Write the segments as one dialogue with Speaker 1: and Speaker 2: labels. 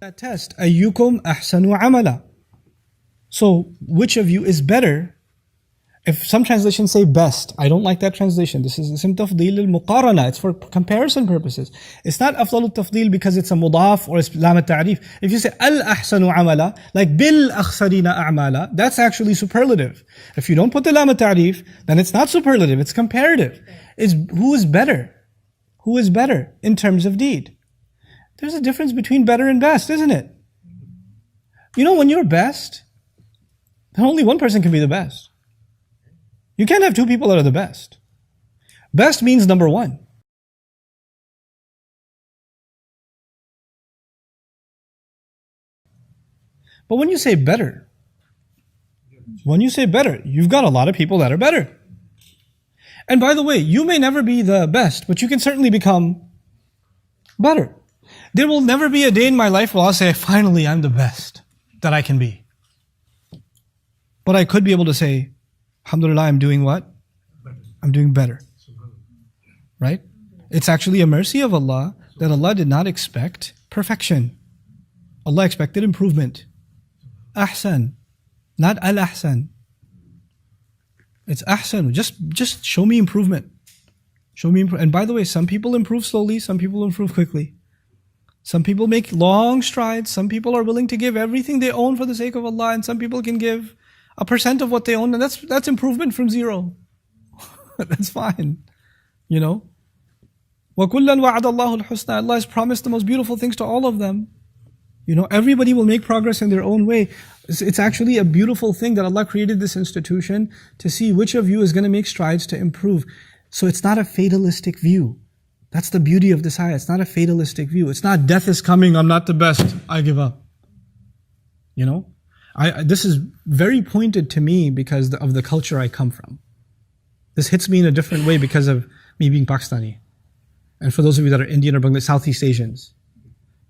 Speaker 1: That test, أيكم أحسن عملا. So, which of you is better? If some translations say best, I don't like that translation. This is ism tafdeel al-muqarana. It's for comparison purposes. It's not afdal al-tafdeel because it's a mudaf or it's lam al-ta'rif. If you say al-ahsanu amala, like bil-akhsarina a'mala, that's actually superlative. If you don't put the lam al-ta'rif, then it's not superlative, it's comparative. It's who is better? Who is better in terms of deed? There's a difference between better and best, isn't it? You know, when you're best, then only one person can be the best. You can't have two people that are the best. Best means number one. But when you say better, you've got a lot of people that are better. And by the way, you may never be the best, but you can certainly become better. There will never be a day in my life where I'll say, finally, I'm the best that I can be. But I could be able to say, alhamdulillah, I'm doing what? I'm doing better. Right? It's actually a mercy of Allah that Allah did not expect perfection. Allah expected improvement. Ahsan, not al-ahsan. It's ahsan. Just show me improvement. Show me improvement. And by the way, some people improve slowly, some people improve quickly. Some people make long strides. Some people are willing to give everything they own for the sake of Allah, and some people can give 1% of what they own, and that's improvement from zero. That's fine. You know? وَكُلًّا وَعَدَ اللَّهُ الْحُسْنَى. Allah has promised the most beautiful things to all of them. You know, everybody will make progress in their own way. It's actually a beautiful thing that Allah created this institution to see which of you is going to make strides to improve. So it's not a fatalistic view. That's the beauty of this ayah. It's not a fatalistic view. It's not death is coming, I'm not the best, I give up. You know? This is very pointed to me because of the culture I come from. This hits me in a different way because of me being Pakistani. And for those of you that are Indian or Bangladeshi, Southeast Asians.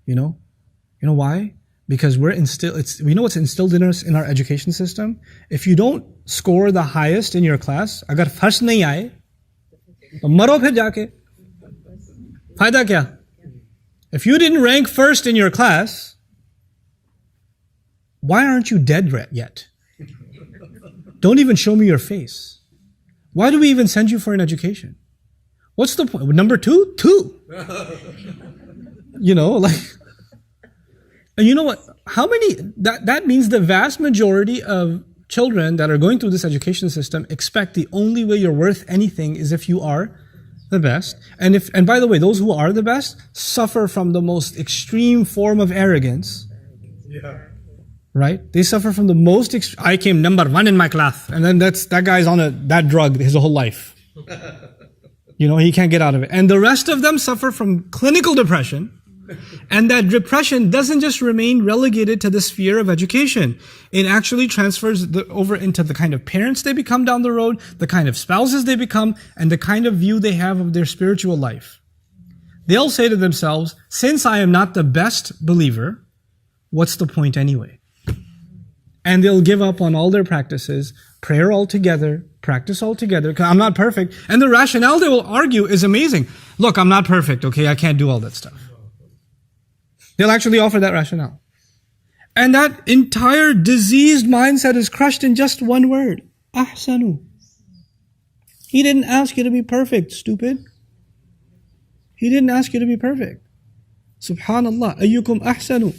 Speaker 1: You know why? Because we know what's instilled in us in our education system. If you don't score the highest in your class, agar first nahi aaye, to maro phir jaake. Fayda kya? If you didn't rank first in your class, why aren't you dead yet? Don't even show me your face. Why do we even send you for an education? What's the point? Number two? You know, like, and you know what? How many, that means the vast majority of children that are going through this education system expect the only way you're worth anything is if you are the best. And by the way, those who are the best suffer from the most extreme form of arrogance. Yeah. Right? They suffer from the most I came number one in my class. And then that guy's on that drug his whole life. You know, he can't get out of it. And the rest of them suffer from clinical depression. And that depression doesn't just remain relegated to the sphere of education. It actually transfers over into the kind of parents they become down the road, the kind of spouses they become, and the kind of view they have of their spiritual life. They'll say to themselves, since I am not the best believer, what's the point anyway? And they'll give up on all their practices, prayer altogether, practice altogether, because I'm not perfect. And the rationale they will argue is amazing. Look, I'm not perfect, okay? I can't do all that stuff. They'll actually offer that rationale. And that entire diseased mindset is crushed in just one word. Ahsanu. He didn't ask you to be perfect, stupid. He didn't ask you to be perfect. Subhanallah. Ayyukum ahsanu.